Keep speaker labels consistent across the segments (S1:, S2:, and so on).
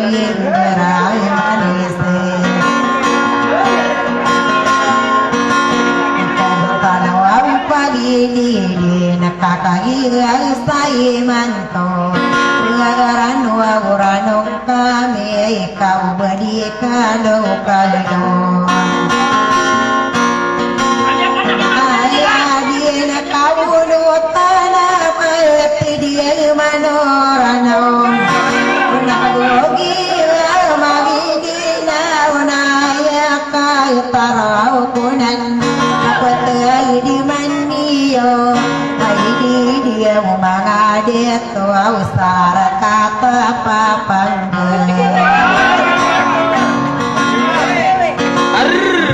S1: Rai manise Kanawawi pagi di nakakahira say manto Ngaran waguranong kami ikaw badi kalo Ayadi nakawulutan pati dia manorano Nagogi magigina unaya kayo taraw kunan Kapatay di maniyo ay di dia mga dito usara kata papangga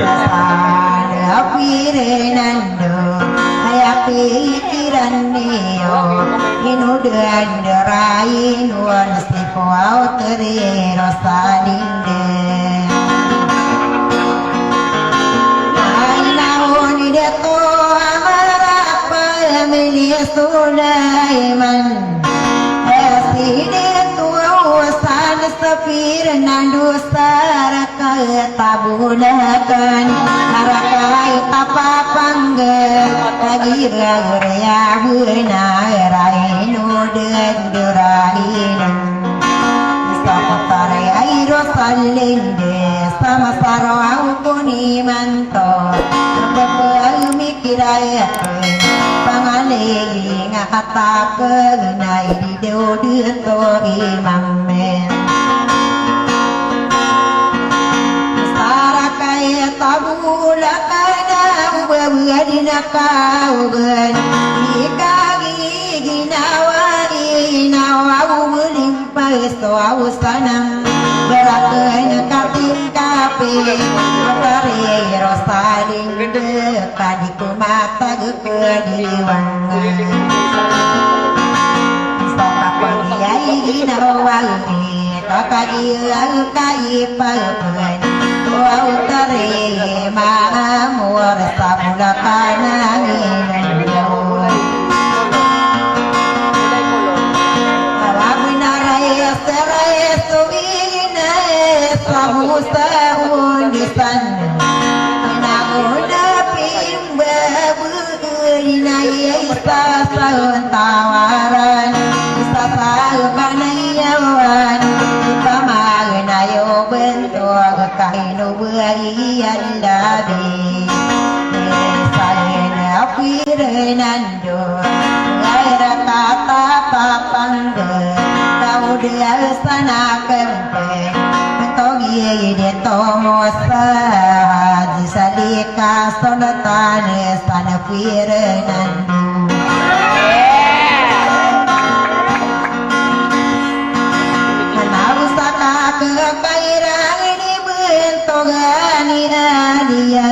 S1: Sana pirenando ay pikiran niyo Inudan derain wan sipuaw teriro salinde Ay naon dito amarap pamilya Sulaiman Aside tuawasan sa pirenando sara katabulakan Harakay tapapangga Agira-gira raino dan durahinan Sapatare ay rosalinde Sama sarawang kunimanto Napapamikiray Pangaling akatapag na ididodito imamen Sarakay tabulakan Ubabadi na kauban Ginawa umuling pagsawaw sanang Barakan kating kape Matarero saling Kadi kumatag padiwangan Sa kapagiyay ginawa Kakadilang kaipagpan Tuwaw tari maamur Sa bulakan ang inanyaw Samusahun di sana Naunapin babuinay Isa sahun tawaran Isa sahun panayawan Isa magnayo bentuk Kainubayan labi Sayin apirenando Gaira kata papangga Kau dia sana kempeng Togi de tomosa Jisalika sonatane sana pirenandu Hanawsaka kekairang ini bentogani adia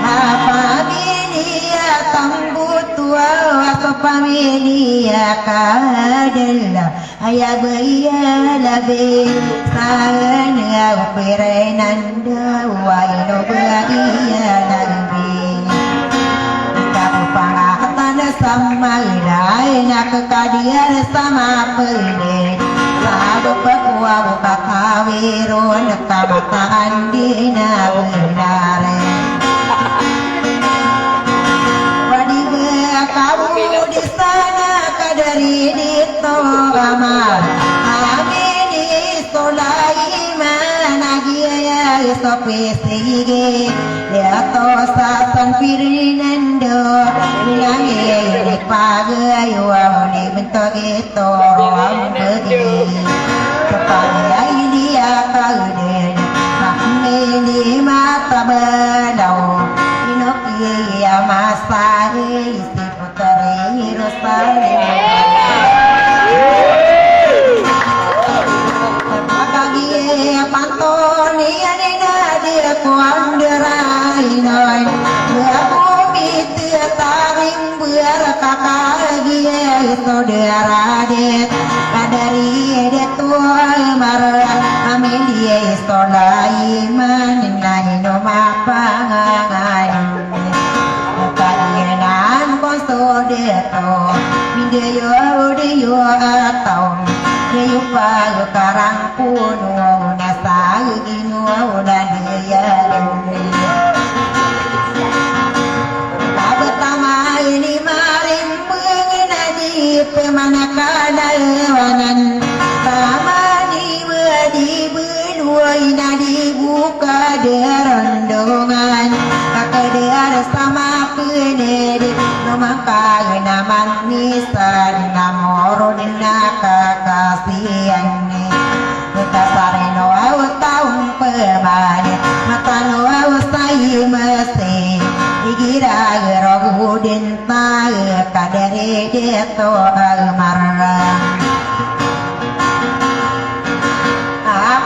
S1: Apamilia tambutua Wasopamilia kadela Ayabaya labe Sana upirenanda Waino baya labe Kamu pangatan sama ilai Nakakadian sama pede Sabu pekua buka kawirun Kamataan dina benare Wadiga kamu di sana Kadari dito amal Amini Sulaiman Agiya Sopesige Liato sasan pirinendo Nangi pagayo Amuni bentogito Ruang begi Kepala dia kauden Namini mata belau Inokia masari Isi puteri Rosali Pantoni anina dia kuanderai noi Bumi taring berkakagia saudara det kadari det tual marah amin dia Sulaiman naino mapangangan kalian konsodeto video atau yupa karang puno nasa gino dan ya pertama ini maring mengenai pemanakanawanan sama di berdua di buka derondongan kakak sama penedi nomaka naman nisan namoro dinakakasian kita sareno taung pemane matano sai mesti igira rogudin ta kadere deto marang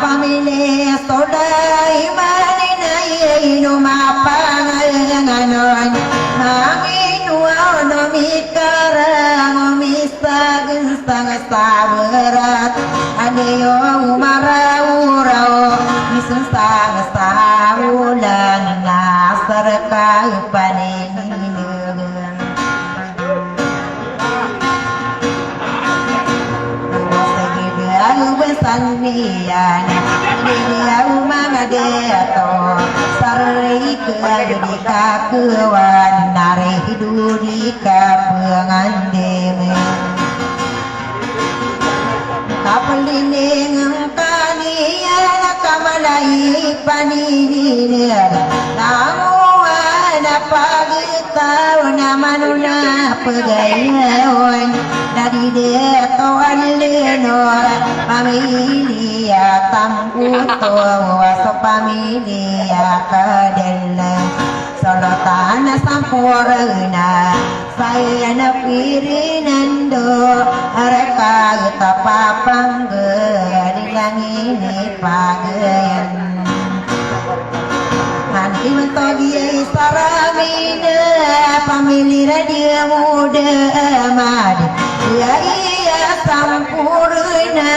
S1: pamilih sodai maninai no mapangalanganon hangin wano mikarang misagin sang saberat aneyo umaraurao misun sang saulan nasar kapaninilun Sanian dia umang deto sarai ke kakuan nare hiduri kapengandeme kapeling kania kamalai paninir namuan pagitau namanuna pegaian dari deto alenor pamilia tambuto waso pamilia kadella solotan sampurna saya na pirinando areka tapapang dilangini pagayan nanti mentogi saramina pamilira dia muda amad iya sampurna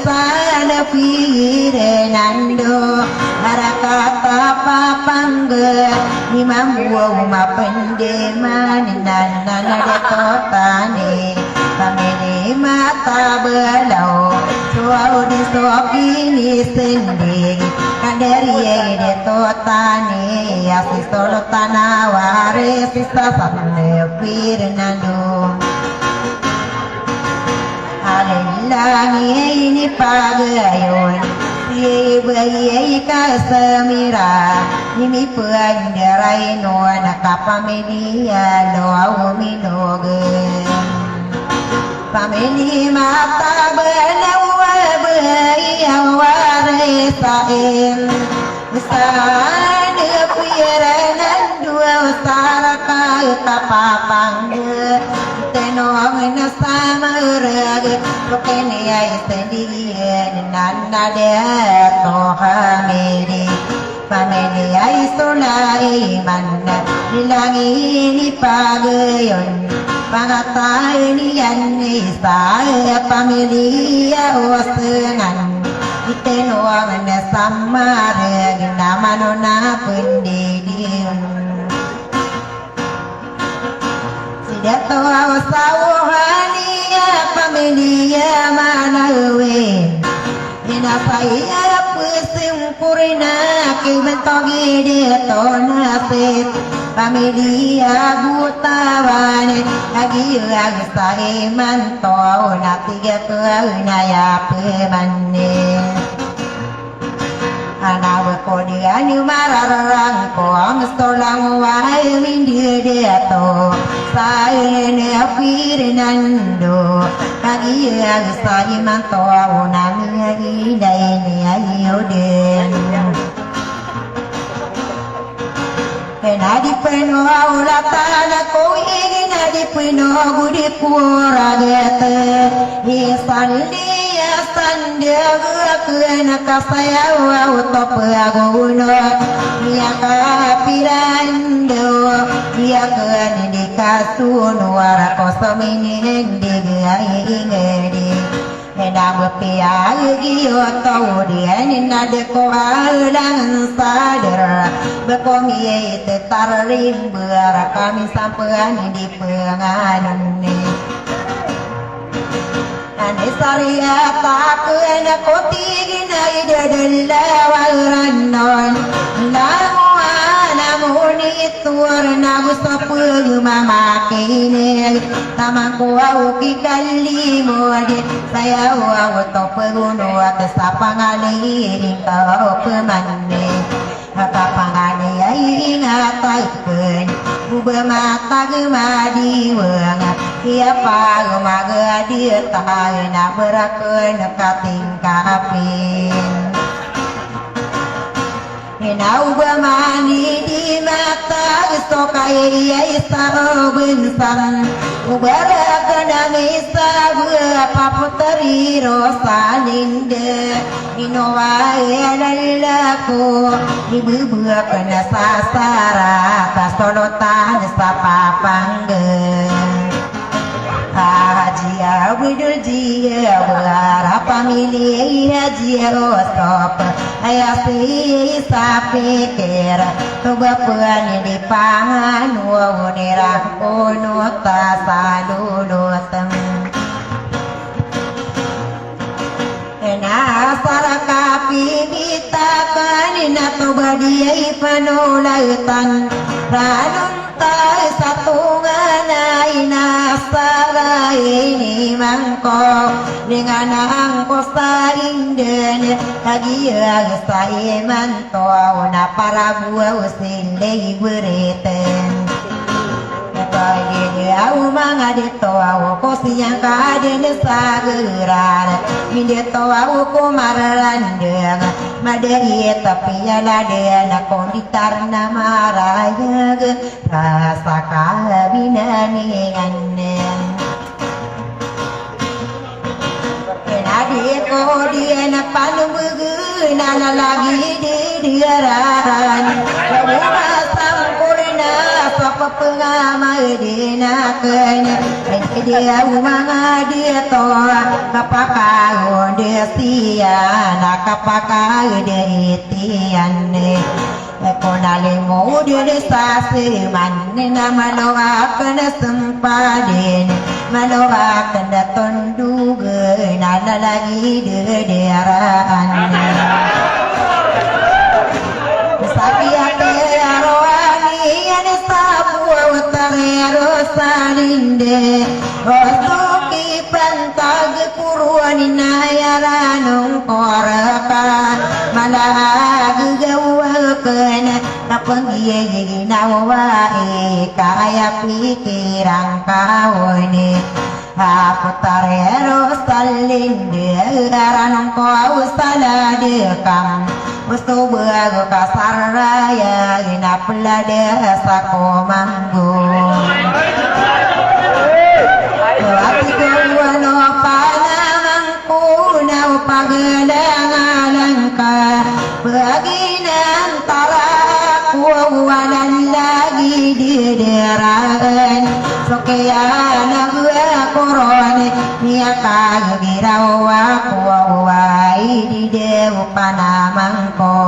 S1: sana pirenando harakata papangga nimambuwa umapendema ninanana dekotane pamili mata belau suau di sopini sendiri kaderi dekotane asi solo tanaware sisa sanne pirenando Alenlangi ini pagayon Sibayay kasamira Nimi pandaray no nakapamilya Loaw minogan Pamili matabalaw Abay awaray saim Saan piranan Dua saraka kapapangga Tenong na samarag Bukini ay sendirian Nana deto hamiri Pamili ay sulaiman Nilangin ipagayon Pangatay niyan isa Pamilya osengan Itenong na samarag Namano na pundidiyon Dato sawhania pamilya manawe inapaya pusimpurna kibentogi dato nasib pamilya butawan lagi agsai manto natiga keunaya pemane Anawa ko dia ni mararang ko ang stolang wahai mindir dia to saya ne apirinando kagi ang sai manto unang lagi dai ni ayuden Nadi peno aulatana ko nadi peno gudi pura gete isandi sandia kena kasaya utop aguno dia kapirando dia kena dikasunu wara kosomini digai ngedi Nena bepia giyo tau dia nina deko alang sadar bekomi tetaring ber kami sampean di penganan Anisariya takuna kotigina idadalla waranon namuni turna gusapu mamakine tamangku uki kalimode saya to peguno atas pangali kau pemanne kapangane ingataikeun ubah mata gemadi wengat ia pagemaga dia taina berakeun katingkapin ubah mani di mata stokai isarobin san ubah kena misa apa puteri rosalinde inowa lalaku ibu buah kena sasara kasolotan sapa panggen Ajia widul jia berapa milih jia osop ayasi sapi kera coba puan di pangan wunirah unut tasadulu tem Nasara kapi kita kanina coba dia penulaitan ranun satu nganai nasara ini mangkok dengan angkos inden lagi saya mantau na para buah usin lagi bereten bagi au manga de toa ko siang ka de sageran min de toa ko mararandeng madai tapi ala de na konditar na maraya rasa kabinani annen Nadi ko dia na panubugu na lagi di diaran Masam kurina sapa pengamai dina kenya dia umanga dia toa kapakau dia siana kapakau dia itiane Konale mo dia sase manne na maloa kana sempaden maloa kana tonduge na lagi de aran Sabiate arwani ane sabu utarero salinde Osuki pantag kuruani nayaranung korakan malag gawakan napanggiye nawae kaya pikiran kawani Aputarero salinde aranung kau saladekam Ustu bago kasar raya inapla desa ko manggo Ati kuwano panamangku na pagalangalangka Baginan taraku walan lagi dideraan Sokaya nagwa korone niya kagirawa kuwawai di dewa panamangko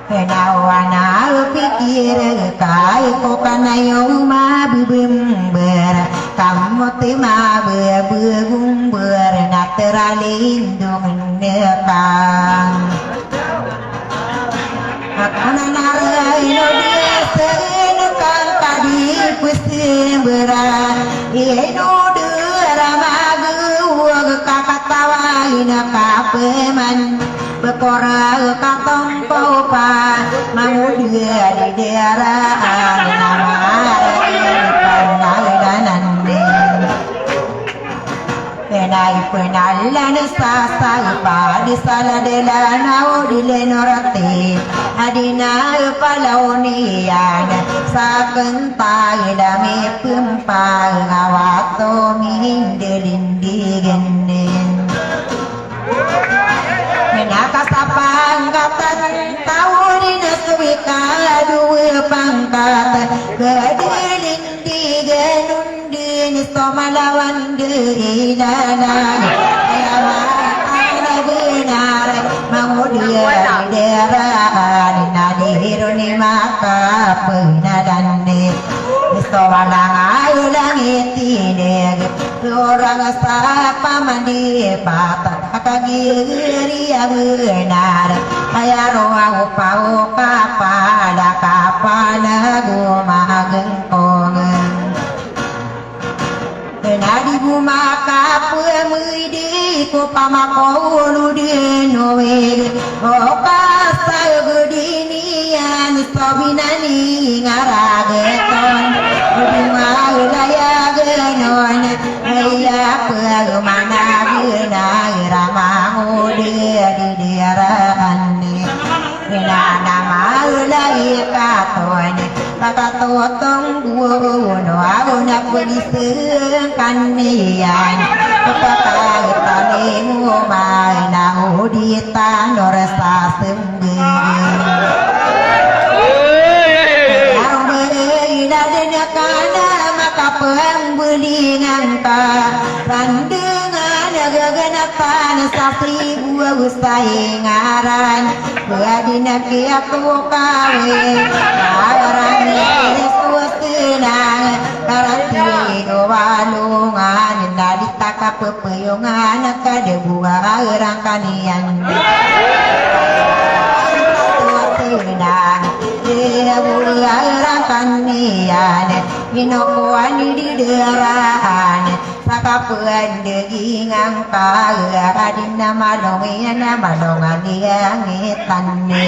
S1: Kenawana pikir kai ko kanayong mabibimber kamu tema bebegumber naturalindung nekang Aku nanarai no dia senukang kadi kusimberan ino dura magu kakatawa ina kapeman Bekora katong kopa mau dia di daerah nama pangalan Penai penalan sasa pa di sala de la nau di lenorate adina palaunian sa kentai dami pempa ngawato mindelindigenen Nakasapangkatan tawurin suwika dua pangkat Gadilindigan undin somalawan diilanan Ayamana benar Mangudia di daerah Nadihiruni maka penadani Somalang ayo langit ini orang sapa mandi patah kagiri benar ayah roa upau kapada kapana guma gengkongan nadi guma kapemudi ko pamako ludinowe okasa gudinian sobinani ngarageton guma ulaya genon ayah pagmana gena ramamu dia di diarani nana maulai katon kakatotong guno aguna puliseng kanian kakai talimu mai na udita norasa semgeng kana maka pembelingan ka randengan gaganatan sapri buah usai ngaran beadina kiaku kawe arani suasana karati walungan nadita kapepeyongan kada buah rangkanian suasana dia buah rangkanian inokuan di derahan sakapuan degingang kaya adina malongan malongan yang itane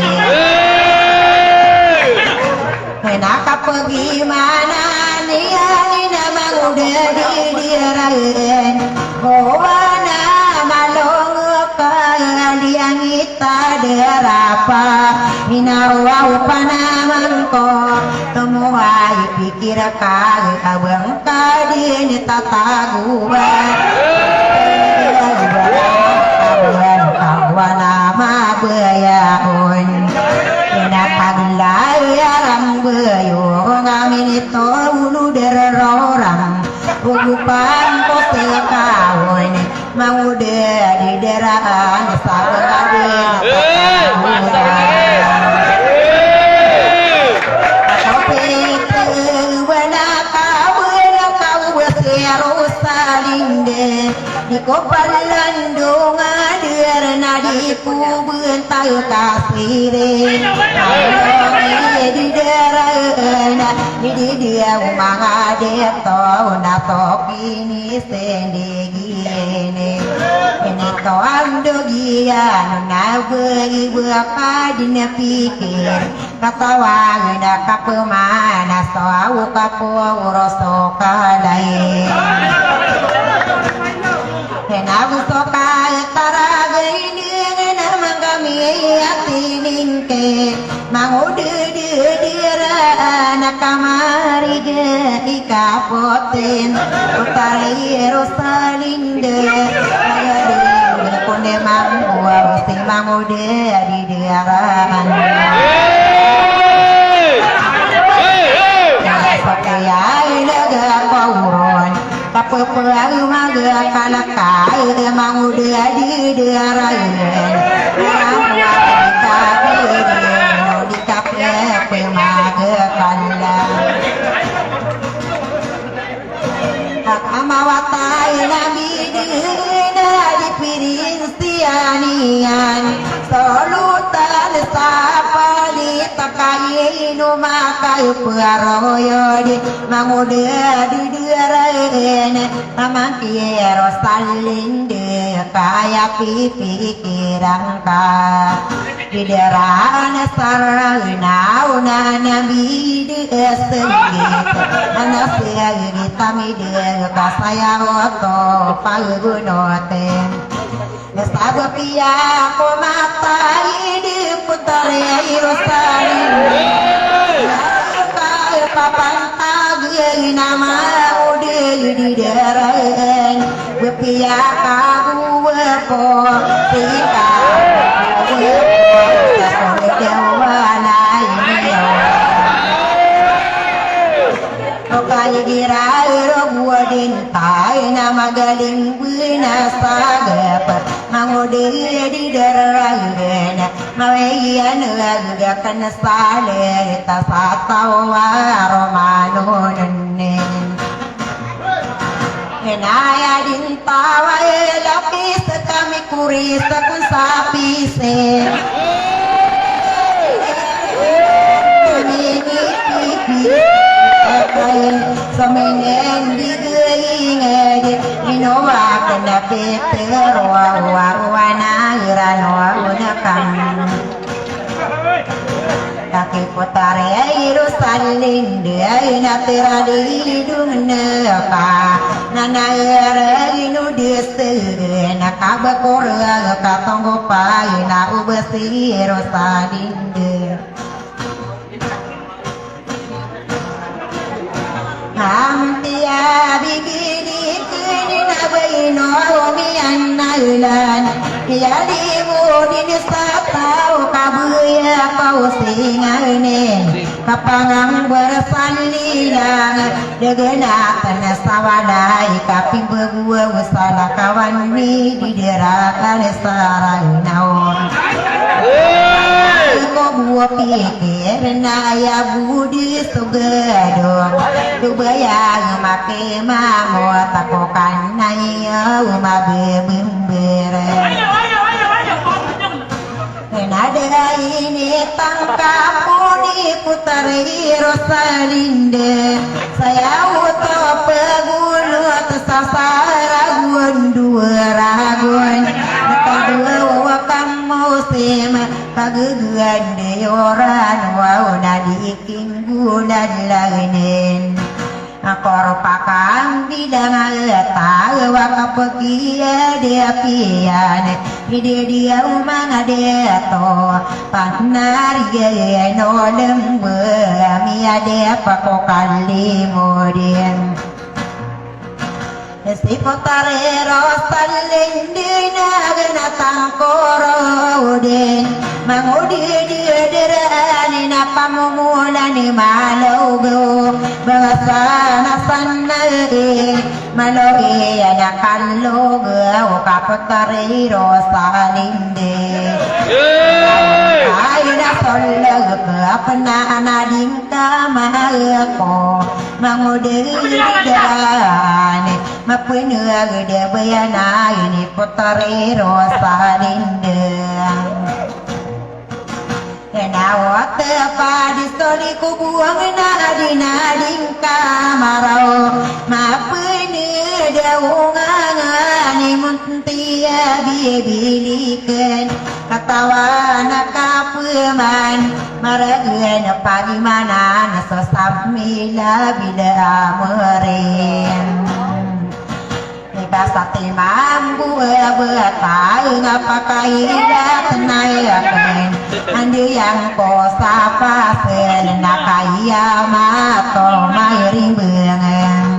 S1: kenapa pergi mana nih nama udah di derahan bawana malong kaya yang itaderapa minawa upanamangko temuai pikir kali abang kadin tataguan kawan nama beyaun kenakagla yarang beyung amin itu ulu derorang ugupan pose kawin mau di derahan sarabin di kopalandung adir nadi kubun tahu kasih di derana di dia umang adir tau natok ini sendiri ini kau ando gian nabegi berkadina pikir kata wangina kapemana soau kapo urosokalai Kenabu soka taraga ini nama kami atiningke mangude dira anak kamari ge kapoten utari rosalinde ayade konde mambu sing mangude di diaran Pakaya ilaga kauron kapepelagu maga kalakai emang udah di derain di kape pemaga kalang hak amawatai nabi dina di pirin sianian solutan sapa di takai numakai puaroyo di mangude di derain amakiero salinde kaya pipi kirangka di derana sarana una nabi di esengit anasya gitami di kasaya oto palgunoten Nestaba pia ko matai di putare rosalinde papantag nama ude di derain bepia kagu ko tika dewana ini Kaya gira buadin tai nama galing bina sagap mangude di derain mawian agak kan sale tasatawa romanun Naya dintawa lapis kami kuris kun sapi se Samenen digering Inowa kena peter Wana irano unakan Kaki potare iru salin dia inatira di hidung neka Nana inu dese Nakaba korang katonggo pai Na ubesi iru salin dia Hamtia bibili kini nabaino omian nailan Yali mudin satau kabuya kau singane Kapangang bersanlilang Degenakan sawadai Kapi bebuah usala kawan ni Diderakan sarai naon Kau buah pikir Naya budi sugadong Tubayang make mamo Takokan naya umabebembere Nada ini tangkapu di putari Rosalinde Saya uto pegulu tersasar ragun dua ragun Kedua wakam musim kageguan deoran Wau nadiking gunan lainin Akor pakang bidang tahu wakapekia dia pian dia umang dia to panar ye no lembe mia dia pakokali modien Si potare rosalin dina gena tangkoro den mangudi dia derani napa mumulani malogo bahasa nasanne malogi ana kallogo kapotare rosalin de Aina solog apna anading kamako mangudi derani Mapunya gede bayana ini putari Rosalinda Kenawat pada stoli kubuang nading kamarau Mapunya daungan muntia bibilikan Katawa nakapuman maragan pagi mana nasosap mila bila ameren Kasati mampu bertai ngapakai tenai akan andi yang kosa pasen nakaya mato mairing bengen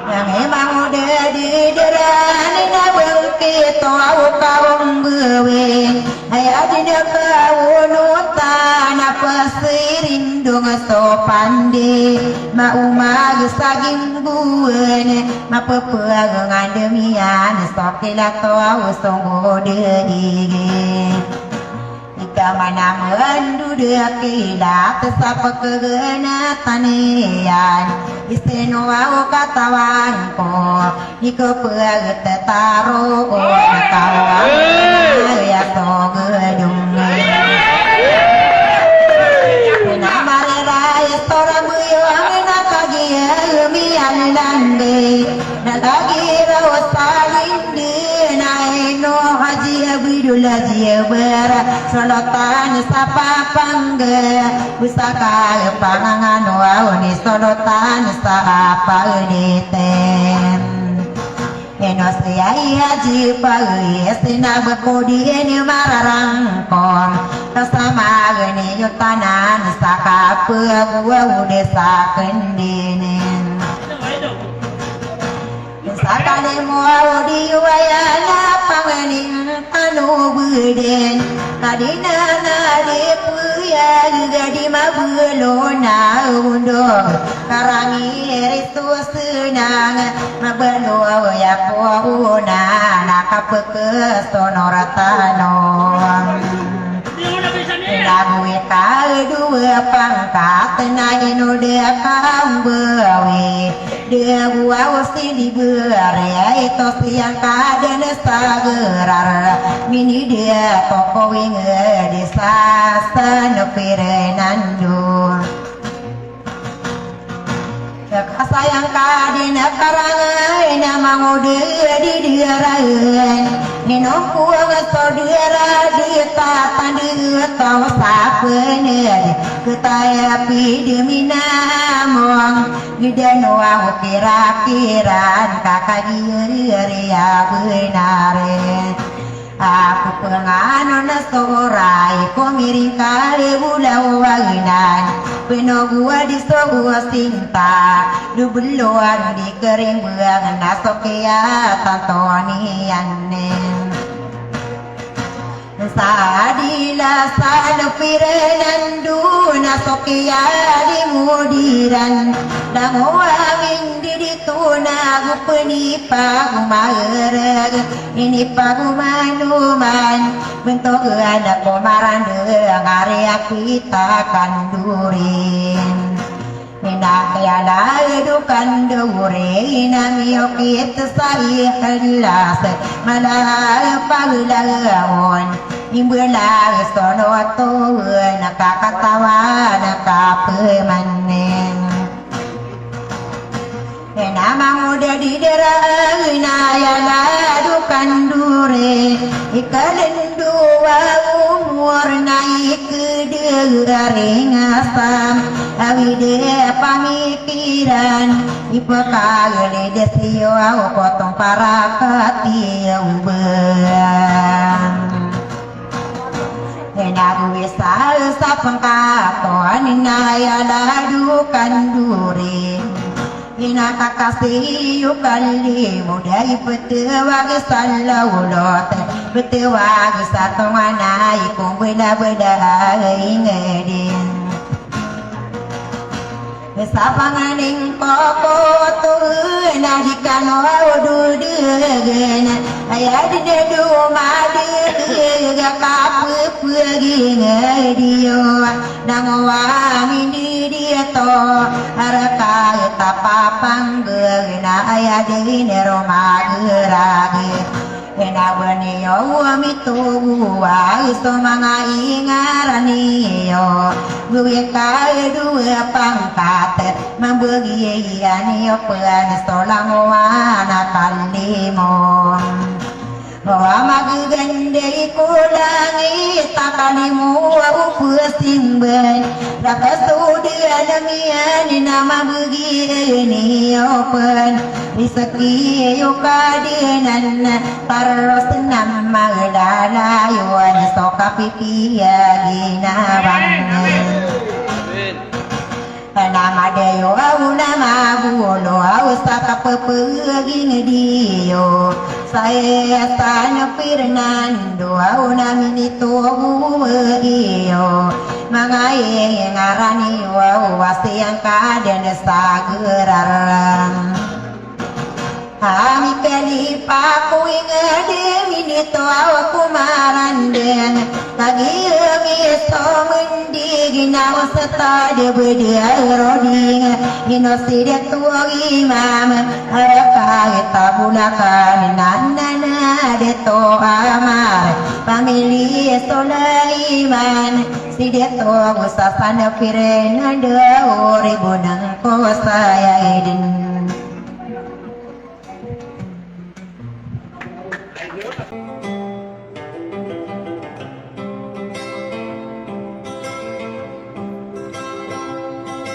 S1: yang emang udah di derani nabel kita kawang bewe ayah di dekau nutan apa serindung sopande ma umag saging buene ma pepegang demian sokila toa usong deigi Ika mana mendu dekila tesapa kegena tanian Istimewa katawan ko Ika pegat taro kawan ya to gedung Nalagi rawasalin dinaino haji abidul haji bara solotan sapa pangga pusaka pangangan wauni solotan sapa uniten Enos yai haji pagi estina bekodi eni mararangkong Kasama geni yutanan saka pegua udesa kendinin Sakale mau diwayana panganing anu buden Kadina nade puya gadi mabulona undo Karangi eritu senang mabelo ya puuna nakapeke sonoratano Lagu ka dua pangkat nainu dia kambawi dia gua usti di berea itu siang kaden sagerar mini dia toko winge di sasan pirenando sayang kadina karangai nama ngode di diaraeun nino kuang saudara di tatan di tahu sapeuneur ketaya pi demi namong gede noang kira-kiran kakak dieu-ria beunare aku penganon sorai ko miring kali bulau waginan peno gua di gua cinta du beluan di kering buang nasok ya tantonianen sadila sal pirenandu nasok ya di mudiran dangoangin di tuna gupeni pagumaereg ini pagumanuman bentuk anak komaran deang area kita kandurin Nina kaya laidukan dure namiyo kita sari helas malah paglalaon imbela sono to nakakatawa nakapemanen nama muda di daerah ya ladukan dure ikalen dua umur naik ke dari ngasam awide pamikiran ipakale desio potong para katiung beang Enak wisal sapengkaton ya ladukan dure Ina kakasih yukali muda ipetewag salawulot betewag satonganay kung beda-beda ingedin sa panganing kokoto na di kano dudegen ayad de dumadi kapupuging dio nangwami di dito araka tapapang na ayad ni romaguragi Enawani yo amituwa isto mga ingaraniyo Buya kaya dua pangkat Mambugiyan yo pelan solanguan akalimon Bawa magaganda kulangit takalimu upusimban Rakasudian namiyan na mabugiyan iyopan Risaki yukadinan paros na maglalayuan So kapipiya ginabangan Nama dayo na magulo sa kapapaging diyo Saya sana Fernando na minito iyo Mga ingarani wasiyang kaden sa geraram Ami kalipa ko ingade minito ako maranden Kagiyami so mundi ginawa sa tade bedia roding Inoside tuwag imam Harakay tabulakan nanana deto amar Pamilya Sulaiman Side tuwag usapan na Fernando Ribunan ko saya idin